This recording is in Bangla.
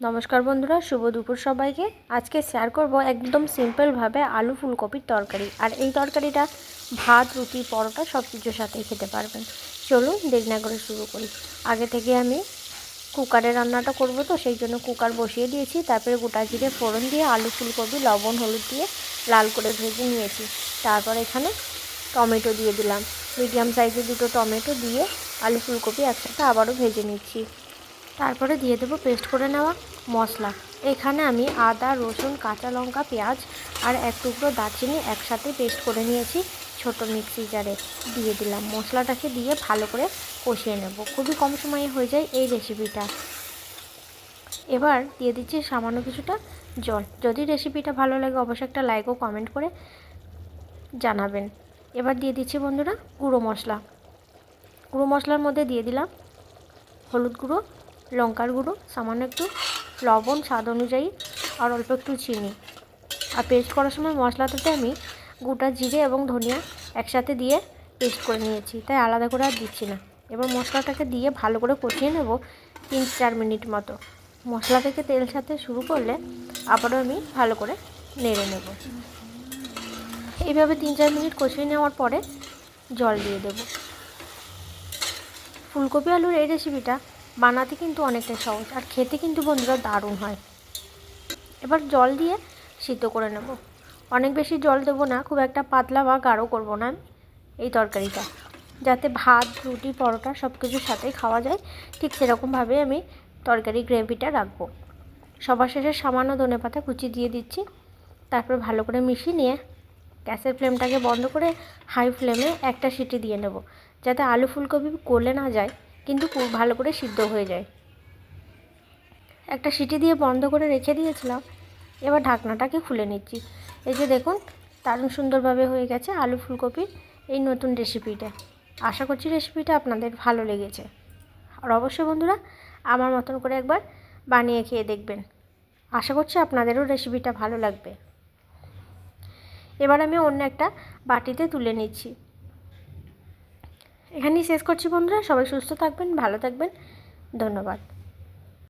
নমস্কার বন্ধুরা, শুভ দুপুর সবাইকে। আজকে শেয়ার করব একদম সিম্পলভাবে আলু ফুলকপির তরকারি। আর এই তরকারিটা ভাত, রুটি, পরোটা সব কিছুর সাথেই খেতে পারবেন। চলুন দেরি না করে শুরু করি। আগে থেকে আমি কুকারে রান্নাটা করব, তো সেই জন্য কুকার বসিয়ে দিয়েছি। তারপরে গোটা জিরে ফোড়ন দিয়ে আলু ফুলকপি লবণ হলুদ দিয়ে লাল করে ভেজে নিয়েছি। তারপর এখানে টমেটো দিয়ে দিলাম, মিডিয়াম সাইজের দুটো টমেটো দিয়ে আলু ফুলকপি একসাথে আবারও ভেজে নিচ্ছি। তারপরে দিয়ে দেবো পেস্ট করে নেওয়া মশলা। এখানে আমি আদা, রসুন, কাঁচা লঙ্কা, পেঁয়াজ আর এক টুকরো দারচিনি একসাথে পেস্ট করে নিয়েছি, ছোট মিক্সি জারে দিয়ে দিলাম। মশলাটাকে দিয়ে ভালো করে কষিয়ে নেব। খুবই কম সময়ে হয়ে যায় এই রেসিপিটা। এবার দিয়ে দিচ্ছি সামান্য কিছুটা জল। যদি রেসিপিটা ভালো লাগে অবশ্যই একটা লাইক ও কমেন্ট করে জানাবেন। এবার দিয়ে দিচ্ছি বন্ধুরা গুঁড়ো মশলা। গুঁড়ো মশলার মধ্যে দিয়ে দিলাম হলুদ গুঁড়ো, লঙ্কার গুঁড়ো, সামান্য একটু লবণ স্বাদ অনুযায়ী আর অল্প একটু চিনি। আর পেস্ট করার সময় মশলাটাতে আমি গোটা জিরে এবং ধনিয়া একসাথে দিয়ে পেস্ট করে নিয়েছি, তাই আলাদা করে আর দিচ্ছি না। এবার মশলাটাকে দিয়ে ভালো করে কষিয়ে নেব 3-4 মিনিট মতো। মশলা থেকে তেল ছাড়তে শুরু করলে আবারও আমি ভালো করে নেড়ে নেব। এইভাবে 3-4 মিনিট কষিয়ে নেওয়ার পরে জল দিয়ে দেব। ফুলকপি আলুর এই রেসিপিটা বানাতে কিন্তু অনেকটাই সহজ, আর খেতে কিন্তু বন্ধুরা দারুণ হয়। এবার জল দিয়ে সিদ্ধ করে নেব। অনেক বেশি জল দেবো না, খুব একটা পাতলা বা গাঢ় করব না এই তরকারিটা, যাতে ভাত, রুটি, পরোটা সব কিছুর সাথেই খাওয়া যায়। ঠিক সেরকমভাবে আমি তরকারি গ্রেভিটা রাখবো। সবার শেষে সামান্য ধনেপাতা কুচি দিয়ে দিচ্ছি। তারপর ভালো করে মিশিয়ে নিয়ে গ্যাসের ফ্লেমটাকে বন্ধ করে হাই ফ্লেমে একটা সিটি দিয়ে নেব, যাতে আলু ফুলকপি গলে না যায় কিন্তু খুব ভালো করে সিদ্ধ হয়ে যায়। একটা সিটি দিয়ে বন্ধ করে রেখে দিয়েছিলাম। এবার ঢাকনাটাকে খুলে নিচ্ছি। এই যে দেখুন, দারুণ সুন্দরভাবে হয়ে গেছে আলু ফুলকপির এই নতুন রেসিপিটা। আশা করছি রেসিপিটা আপনাদের ভালো লেগেছে। আর অবশ্যই বন্ধুরা আমার মতন করে একবার বানিয়ে খেয়ে দেখবেন। আশা করছি আপনাদেরও রেসিপিটা ভালো লাগবে। এবার আমি অন্য একটা বাটিতে তুলে নিচ্ছি। এখানেই শেষ করছি বন্ধুরা। সবাই সুস্থ থাকবেন, ভালো থাকবেন। ধন্যবাদ।